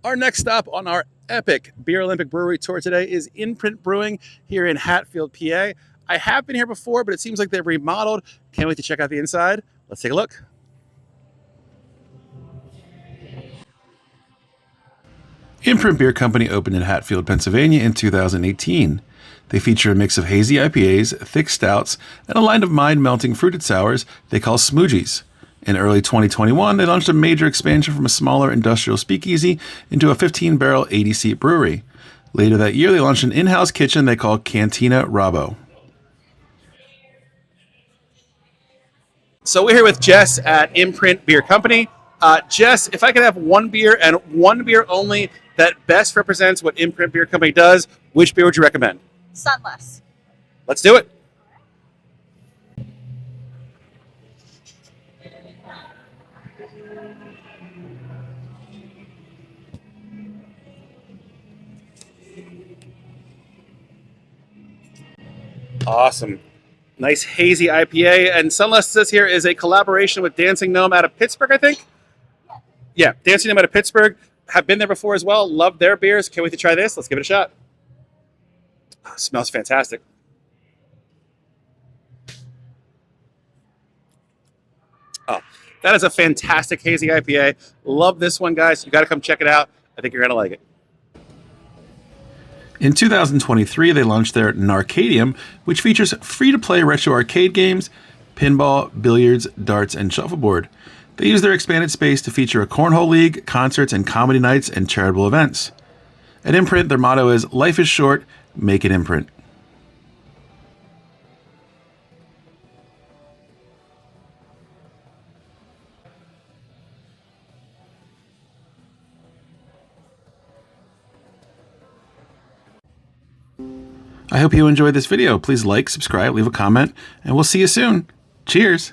Our next stop on our epic Beer Olympic Brewery tour today is Imprint Brewing here in Hatfield, PA. I have been here before, but it seems like they've remodeled. Can't wait to check out the inside. Let's take a look. Imprint Beer Company opened in Hatfield, Pennsylvania in 2018. They feature a mix of hazy IPAs, thick stouts, and a line of mind-melting fruited sours they call Schmoojees. In early 2021, they launched a major expansion from a smaller industrial speakeasy into a 15-barrel, 80-seat brewery. Later that year, they launched an in-house kitchen they call Cantina Rabo. So we're here with Jess at Imprint Beer Company. Jess, if I could have one beer and one beer only that best represents what Imprint Beer Company does, which beer would you recommend? Sunless. Let's do it. Awesome. Nice hazy IPA. And Sunless says here is a collaboration with Dancing Gnome out of Pittsburgh, I think? Yeah, Dancing Gnome out of Pittsburgh. Have been there before as well. Love their beers. Can't wait to try this. Let's give it a shot. Oh, smells fantastic. Oh, that is a fantastic hazy IPA. Love this one, guys. You got to come check it out. I think you're going to like it. In 2023, they launched their Gnarcadium, which features free-to-play retro arcade games, pinball, billiards, darts, and shuffleboard. They use their expanded space to feature a cornhole league, concerts, and comedy nights and charitable events. At Imprint, their motto is, "Life is short, make it Imprint." I hope you enjoyed this video. Please like, subscribe, leave a comment, and we'll see you soon. Cheers!